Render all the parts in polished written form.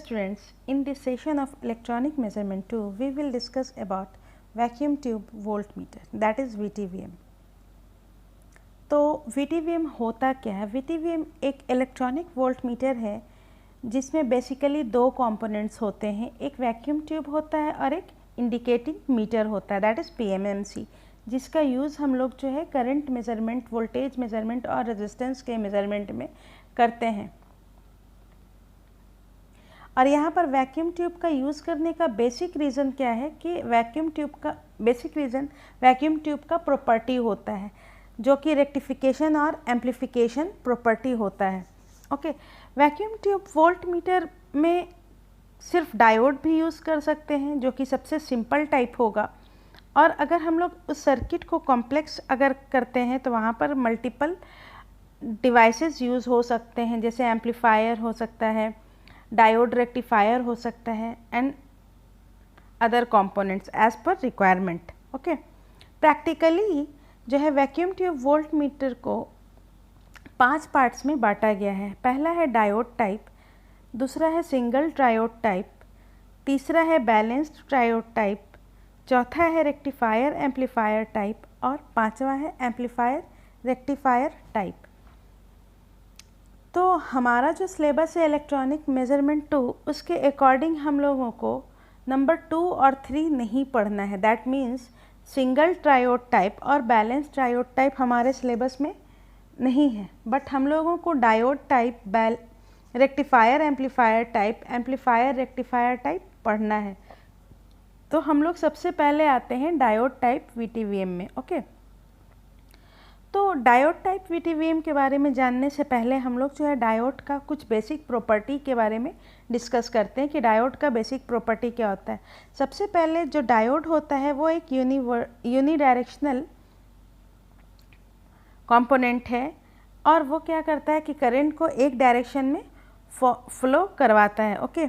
students, in this session of electronic measurement 2, we will discuss about vacuum tube voltmeter, that is VTVM. तो VTVM होता क्या है? VTVM एक electronic voltmeter है जिसमें बेसिकली दो कंपोनेंट्स होते हैं, एक वैक्यूम ट्यूब होता है और एक इंडिकेटिंग मीटर होता है, दैट इज़ PMMC, जिसका यूज़ हम लोग जो है करंट मेज़रमेंट, वोल्टेज मेज़रमेंट और रेजिस्टेंस के मेज़रमेंट में करते हैं। और यहाँ पर वैक्यूम ट्यूब का यूज़ करने का बेसिक रीज़न क्या है कि वैक्यूम ट्यूब का प्रॉपर्टी होता है जो कि रेक्टिफिकेशन और एम्प्लीफिकेशन प्रॉपर्टी होता है। ओके, वैक्यूम ट्यूब वोल्टमीटर में सिर्फ डायोड भी यूज़ कर सकते हैं जो कि सबसे सिंपल टाइप होगा, और अगर हम लोग उस सर्किट को कॉम्प्लेक्स अगर करते हैं तो वहाँ पर मल्टीपल डिवाइसेस यूज़ हो सकते हैं, जैसे एम्पलीफायर हो सकता है, डायोड रेक्टिफायर हो सकता है and other components as per requirement. Okay, practically जो है वैक्यूम ट्यूब वोल्टमीटर को 5 पार्ट्स में बांटा गया है। पहला है डायोड टाइप, दूसरा है सिंगल ट्रायोड टाइप, तीसरा है बैलेंस्ड ट्रायोड टाइप, चौथा है रेक्टिफायर एम्पलीफायर टाइप और पांचवा है एम्पलीफायर रेक्टिफायर टाइप। तो हमारा जो सिलेबस है इलेक्ट्रॉनिक मेज़रमेंट 2, उसके अकॉर्डिंग हम लोगों को नंबर 2 और 3 नहीं पढ़ना है, that means single triode type और बैलेंस ट्रायोड टाइप हमारे सिलेबस में नहीं है, बट हम लोगों को diode type, rectifier amplifier type, amplifier rectifier type पढ़ना है। तो हम लोग सबसे पहले आते हैं डायोड टाइप VTVM में। ओके, तो डायोड टाइप VTVM के बारे में जानने से पहले हम लोग जो है डायोड का कुछ बेसिक प्रॉपर्टी के बारे में डिस्कस करते हैं कि डायोड का बेसिक प्रॉपर्टी क्या होता है। सबसे पहले जो डायोड होता है वो एक यूनिडायरेक्शनल कंपोनेंट है, और वो क्या करता है कि करंट को एक डायरेक्शन में फ्लो करवाता है। ओके,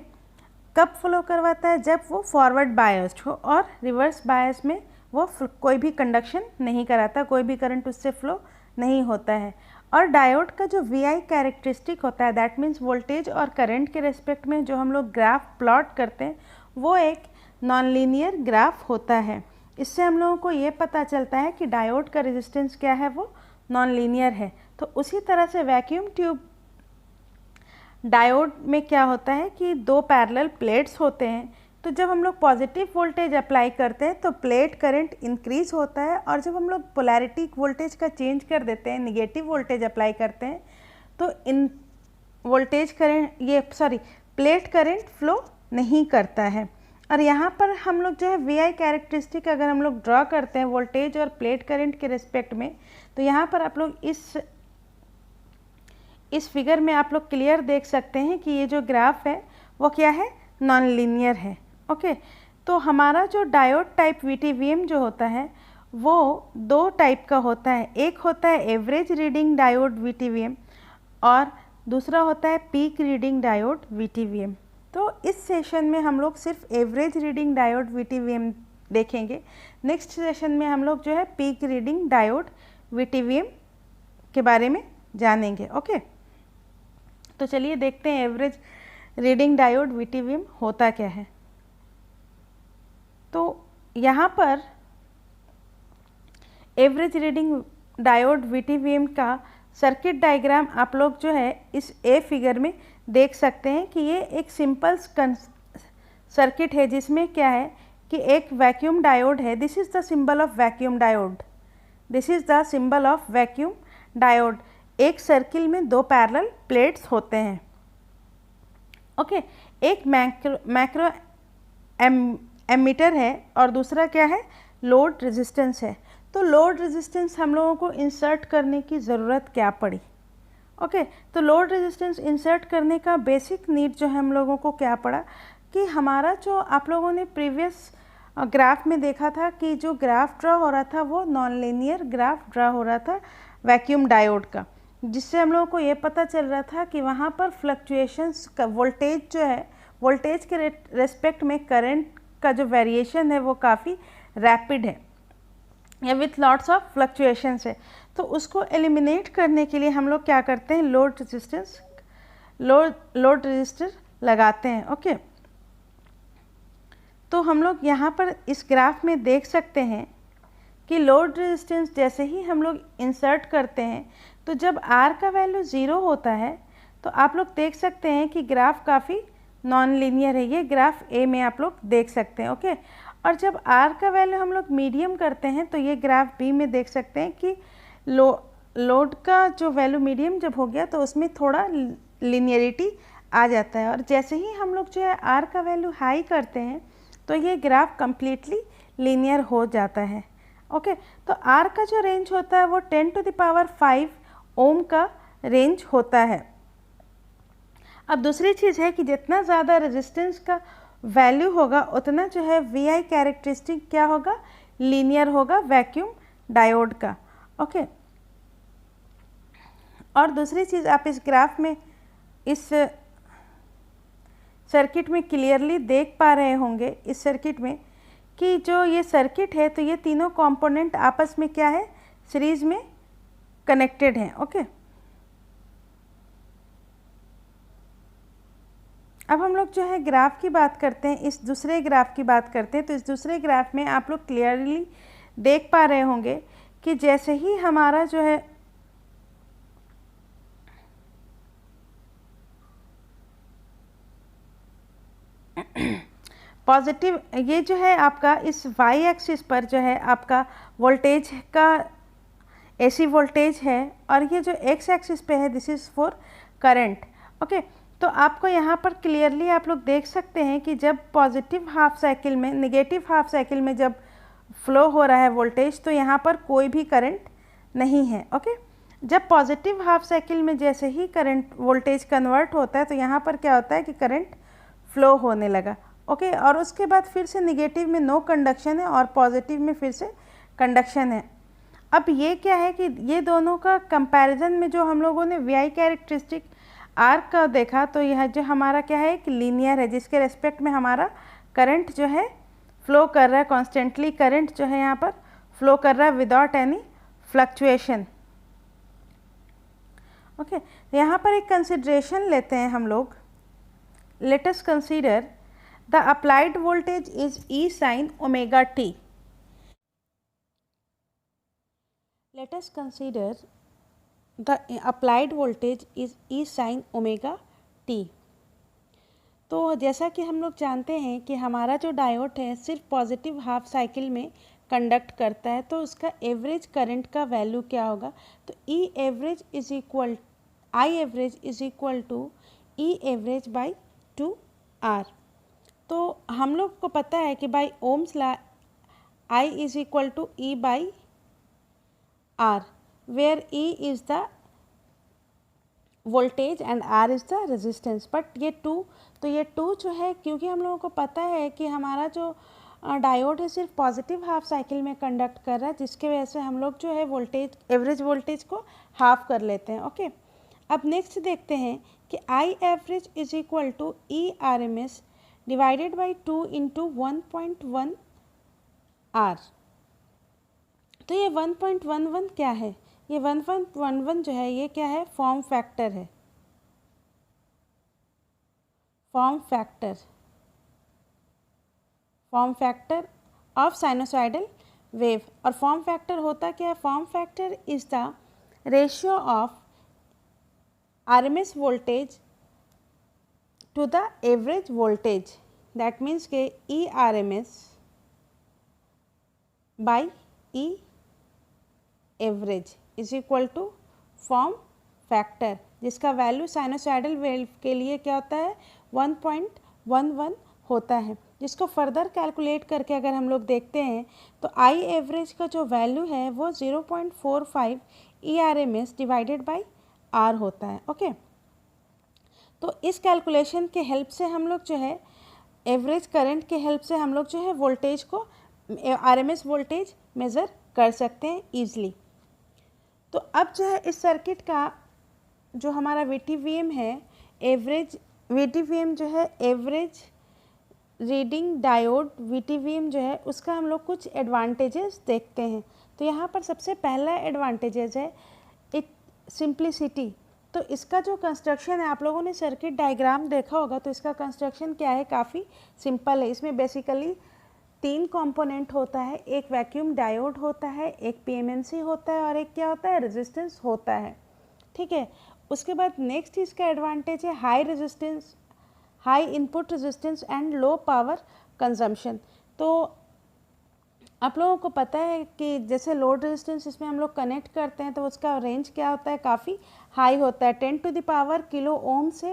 कब फ्लो करवाता है? जब वो फॉरवर्ड बायस्ड हो, और रिवर्स बायस में वो कोई भी कंडक्शन नहीं कराता, कोई भी करंट उससे फ्लो नहीं होता है। और डायोड का जो VI कैरेक्टरिस्टिक होता है, दैट मीन्स वोल्टेज और करंट के रेस्पेक्ट में जो हम लोग ग्राफ प्लॉट करते हैं वो एक नॉन लीनियर ग्राफ होता है। इससे हम लोगों को ये पता चलता है कि डायोड का रेजिस्टेंस क्या है, वो नॉन लीनियर है। तो उसी तरह से वैक्यूम ट्यूब डायोड में क्या होता है कि दो पैरेलल प्लेट्स होते हैं, तो जब हम लोग पॉजिटिव वोल्टेज अप्लाई करते हैं तो प्लेट करंट इंक्रीज होता है, और जब हम लोग पोलैरिटी वोल्टेज का चेंज कर देते हैं, नेगेटिव वोल्टेज अप्लाई करते हैं, तो इन voltage current plate current flow नहीं करता है। और यहाँ पर हम लोग जो है VI कैरेक्टरिस्टिक अगर हम लोग ड्रॉ करते हैं वोल्टेज और प्लेट करंट के रिस्पेक्ट में, तो यहाँ पर आप लोग इस फिगर में आप लोग क्लियर देख सकते हैं कि ये जो ग्राफ है वो क्या है, नॉन लीनियर है। ओके, तो हमारा जो डायोड टाइप VTVM जो होता है वो दो टाइप का होता है, एक होता है एवरेज रीडिंग डायोड VTVM और दूसरा होता है पीक रीडिंग डायोड VTVM। तो इस सेशन में हम लोग सिर्फ एवरेज रीडिंग डायोड VTVM देखेंगे, नेक्स्ट सेशन में हम लोग जो है पीक रीडिंग डायोड VTVM के बारे में जानेंगे। ओके, तो चलिए देखते हैं एवरेज रीडिंग डायोड VTVM होता क्या है। तो यहाँ पर एवरेज रीडिंग डायोड VTVM का सर्किट डायग्राम आप लोग जो है इस ए फिगर में देख सकते हैं कि ये एक सिंपल सर्किट है जिसमें क्या है कि एक वैक्यूम डायोड है, this is the symbol of vacuum diode, this is the symbol of vacuum diode. एक सर्किल में दो पैरेलल प्लेट्स होते हैं। ओके, एक मैक्रो एमीटर है और दूसरा क्या है, लोड रेजिस्टेंस है। तो लोड रेजिस्टेंस हम लोगों को इंसर्ट करने की ज़रूरत क्या पड़ी? ओके, तो लोड रेजिस्टेंस इंसर्ट करने का बेसिक नीड जो है हम लोगों को क्या पड़ा कि हमारा जो आप लोगों ने प्रीवियस ग्राफ में देखा था कि जो ग्राफ ड्रा हो रहा था वो नॉन लीनियर ग्राफ ड्रा हो रहा था वैक्यूम डायोड का, जिससे हम लोगों को ये पता चल रहा था कि वहाँ पर फ्लक्चुएशंस का वोल्टेज जो है, वोल्टेज के रेस्पेक्ट में करंट का जो वेरिएशन है वो काफ़ी रैपिड है या विथ लॉट्स ऑफ फ्लक्चुएशंस है। तो उसको एलिमिनेट करने के लिए हम लोग क्या करते हैं, लोड रेजिस्टर लगाते हैं। ओके, तो हम लोग यहाँ पर इस ग्राफ में देख सकते हैं कि लोड रेजिस्टेंस जैसे ही हम लोग इंसर्ट करते हैं तो जब R का वैल्यू 0 होता है तो आप लोग देख सकते हैं कि ग्राफ काफ़ी नॉन लीनियर है। ये ग्राफ A में आप लोग देख सकते हैं। ओके, और जब R का वैल्यू हम लोग मीडियम करते हैं तो ये ग्राफ B में देख सकते हैं कि लोड का जो वैल्यू मीडियम जब हो गया तो उसमें थोड़ा लीनियरिटी आ जाता है, और जैसे ही हम लोग जो है R का वैल्यू हाई करते हैं तो ये ग्राफ कम्प्लीटली लीनियर हो जाता है। ओके, तो R का जो रेंज होता है वो 10⁵ ओम का रेंज होता है। अब दूसरी चीज़ है कि जितना ज़्यादा रेजिस्टेंस का वैल्यू होगा उतना जो है VI कैरेक्टरिस्टिक क्या होगा, लीनियर होगा वैक्यूम डायोड का। ओके, और दूसरी चीज़ आप इस ग्राफ में इस सर्किट में क्लियरली देख पा रहे होंगे, इस सर्किट में कि जो ये सर्किट है तो ये तीनों कंपोनेंट आपस में क्या है, सीरीज में कनेक्टेड हैं। ओके, अब हम लोग जो है ग्राफ की बात करते हैं, इस दूसरे ग्राफ की बात करते हैं। तो इस दूसरे ग्राफ में आप लोग क्लियरली देख पा रहे होंगे कि जैसे ही हमारा जो है पॉजिटिव, ये जो है आपका इस y एक्सिस पर जो है आपका वोल्टेज का AC वोल्टेज है, और ये जो x एक्सिस पे है this is for current. Okay, तो आपको यहाँ पर क्लियरली आप लोग देख सकते हैं कि जब पॉजिटिव हाफ साइकिल में, नेगेटिव हाफ साइकिल में जब फ्लो हो रहा है वोल्टेज तो यहाँ पर कोई भी करंट नहीं है। ओके, जब पॉजिटिव हाफ साइकिल में जैसे ही करंट वोल्टेज कन्वर्ट होता है तो यहाँ पर क्या होता है कि करंट फ्लो होने लगा। ओके, और उसके बाद फिर से निगेटिव में नो कंडक्शन है और पॉजिटिव में फिर से कंडक्शन है। अब ये क्या है कि ये दोनों का कंपैरिजन में जो हम लोगों ने VI कैरेक्टरिस्टिक R का देखा तो यह जो हमारा क्या है कि लीनियर है, जिसके रेस्पेक्ट में हमारा करंट जो है फ्लो कर रहा है, कॉन्स्टेंटली करंट जो है यहाँ पर फ्लो कर रहा है विदाउट एनी फ्लक्चुएशन। ओके, यहाँ पर एक कंसिडरेशन लेते हैं हम लोग। Let us consider the applied voltage is E sin omega t. Let us consider the applied voltage is E sin omega t. तो जैसा कि हम लोग जानते हैं कि हमारा जो डायोड है सिर्फ पॉजिटिव हाफ साइकिल में कंडक्ट करता है, तो उसका एवरेज करंट का वैल्यू क्या होगा, तो I average is equal to E average by 2R। तो हम लोग को पता है कि by ohm's law I is equal to E by R, where E is the voltage and R is the resistance. But ये 2, तो ये 2 जो है, क्योंकि हम लोगों को पता है कि हमारा जो डायोड है सिर्फ पॉजिटिव हाफ साइकिल में कंडक्ट कर रहा है, जिसके वजह से हम लोग जो है वोल्टेज, एवरेज वोल्टेज को हाफ कर लेते हैं। ओके, अब नेक्स्ट देखते हैं कि I average is equal to E RMS divided by 2 into 1.1 R। तो ये 1.11 क्या है, ये 1.11 जो है ये क्या है, फॉर्म फैक्टर है, form factor of sinusoidal wave. और फॉर्म फैक्टर होता क्या है, form factor is the ratio of RMS voltage to the average voltage, that means के E RMS by E average is equal to form factor, जिसका value sinusoidal wave के लिए क्या होता है 1.11 होता है, जिसको फर्दर कैलकुलेट करके अगर हम लोग देखते हैं तो I एवरेज का जो वैल्यू है वो 0.45 E RMS divided by R होता है। ओके, तो इस कैलकुलेशन के हेल्प से हम लोग जो है एवरेज करंट के हेल्प से हम लोग जो है वोल्टेज को, RMS वोल्टेज मेज़र कर सकते हैं ईज़िली। तो अब जो है इस सर्किट का जो हमारा VTVM है, एवरेज VTVM जो है एवरेज रीडिंग डायोड VTVM जो है उसका हम लोग कुछ एडवांटेजेस देखते हैं। तो यहाँ पर सबसे पहला एडवांटेजेस है इट सिंप्लिसिटी। तो इसका जो कंस्ट्रक्शन है, आप लोगों ने सर्किट डायग्राम देखा होगा, तो इसका कंस्ट्रक्शन क्या है, काफ़ी सिंपल है। इसमें बेसिकली 3 कंपोनेंट होता है, एक वैक्यूम डायोड होता है, एक पीएमएमसी होता है और एक क्या होता है, रेजिस्टेंस होता है। ठीक है, उसके बाद नेक्स्ट इसका एडवांटेज है high resistance, high input resistance and low power consumption. तो आप लोगों को पता है कि जैसे लोड रेजिस्टेंस इसमें हम लोग कनेक्ट करते हैं तो उसका रेंज क्या होता है, काफ़ी हाई होता है, 10 to the power kilo ohm से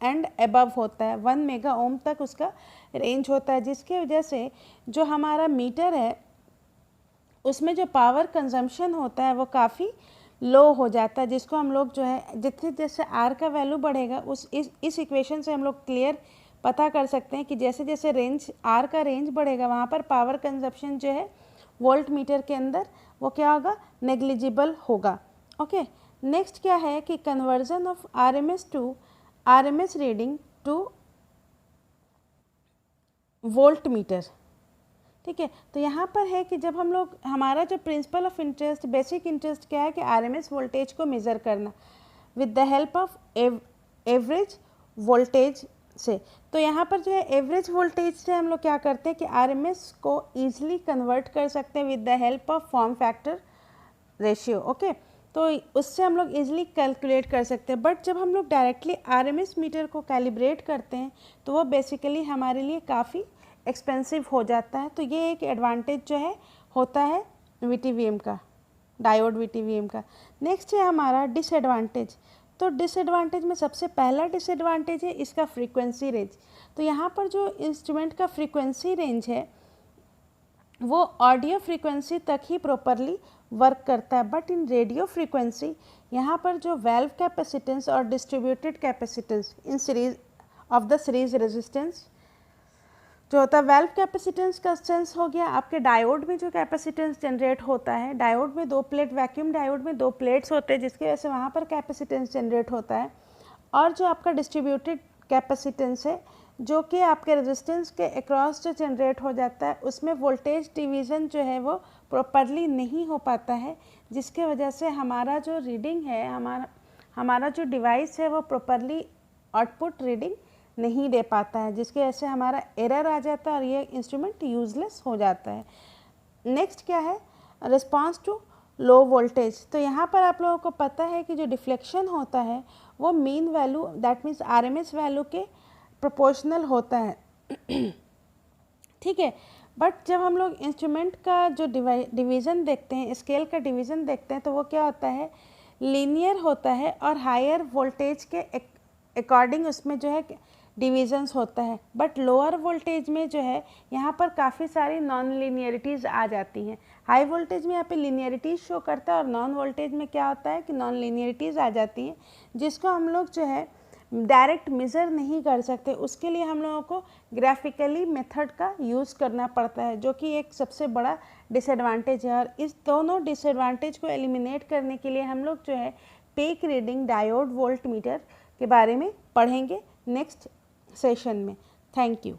एंड अबव होता है, 1 मेगा ओम तक उसका रेंज होता है, जिसकी वजह से जो हमारा मीटर है उसमें जो पावर कंजम्पशन होता है वो काफ़ी लो हो जाता है, जिसको हम लोग जो है जितने जैसे आर का वैल्यू बढ़ेगा इस इक्वेशन से हम लोग क्लियर पता कर सकते हैं कि जैसे जैसे रेंज आर का रेंज बढ़ेगा वहाँ पर पावर कंजप्शन जो है वोल्ट मीटर के अंदर वो क्या होगा, नेग्लिजिबल होगा। ओके, नेक्स्ट क्या है कि conversion of RMS to RMS reading to voltmeter. ठीक है, तो यहाँ पर है कि जब हम लोग, हमारा जो principle of interest, basic interest क्या है कि आरएमएस वोल्टेज को मेज़र करना with the help of average voltage से। तो यहाँ पर जो है एवरेज वोल्टेज से हम लोग क्या करते हैं कि आरएमएस को ईजिली कन्वर्ट कर सकते हैं with the help of form factor ratio. Okay, तो उससे हम लोग ईजिली कैलकुलेट कर सकते हैं। बट जब हम लोग डायरेक्टली आरएमएस मीटर को कैलिब्रेट करते हैं तो वो बेसिकली हमारे लिए काफ़ी एक्सपेंसिव हो जाता है। तो ये एक एडवांटेज जो है होता है वीटीवीएम का, डायोड वीटीवीएम का। नेक्स्ट है हमारा डिसएडवांटेज। तो डिसएडवांटेज में सबसे पहला डिसएडवांटेज है इसका फ्रीक्वेंसी रेंज। तो यहाँ पर जो इंस्ट्रूमेंट का फ्रीक्वेंसी रेंज है वो ऑडियो फ्रीक्वेंसी तक ही प्रॉपरली वर्क करता है, बट इन रेडियो फ्रीक्वेंसी यहाँ पर जो वैल्व कैपेसिटेंस और distributed capacitance in series of the series resistance जो होता है, वैल्व कैपेसिटेंस का सेंस हो गया आपके डायोड में जो कैपेसिटेंस जनरेट होता है, डायोड में 2 प्लेट, वैक्यूम डायोड में 2 प्लेट्स होते हैं जिसकी वजह से वहाँ पर कैपेसिटेंस जनरेट होता है, और जो आपका डिस्ट्रीब्यूटेड कैपेसिटेंस है जो कि आपके रेजिस्टेंस के अक्रॉस जो जनरेट हो जाता है उसमें वोल्टेज डिवीज़न जो है वो प्रॉपरली नहीं हो पाता है, जिसके वजह से हमारा जो रीडिंग है, हमारा जो डिवाइस है वो प्रॉपरली आउटपुट रीडिंग नहीं दे पाता है, जिसकी वजह से हमारा एरर आ जाता है और ये इंस्ट्रूमेंट यूजलेस हो जाता है। नेक्स्ट क्या है, रिस्पांस टू लो वोल्टेज। तो यहाँ पर आप लोगों को पता है कि जो डिफ्लेक्शन होता है वो mean value, that means RMS value के प्रोपोर्शनल होता है। ठीक है, बट जब हम लोग इंस्ट्रूमेंट का जो डिवीज़न देखते हैं, स्केल का डिवीज़न देखते हैं, तो वो क्या होता है, लीनियर होता है और हायर वोल्टेज के अकॉर्डिंग उसमें जो है डिविजन्स होता है। बट लोअर वोल्टेज में जो है यहाँ पर काफ़ी सारी नॉन लीनियरिटीज़ आ जाती हैं। हाई वोल्टेज में यहाँ पे लीनियरिटीज़ शो करता है और नॉन वोल्टेज में क्या होता है कि नॉन लीनियरिटीज़ आ जाती हैं, जिसको हम लोग जो है डायरेक्ट मेज़र नहीं कर सकते। उसके लिए हम लोगों को ग्राफिकली मेथड का यूज़ करना पड़ता है, जो कि एक सबसे बड़ा डिसएडवांटेज है। और इस दोनों डिसएडवांटेज को एलिमिनेट करने के लिए हम लोग जो है peak reading diode volt meter के बारे में पढ़ेंगे नेक्स्ट सेशन में। Thank you.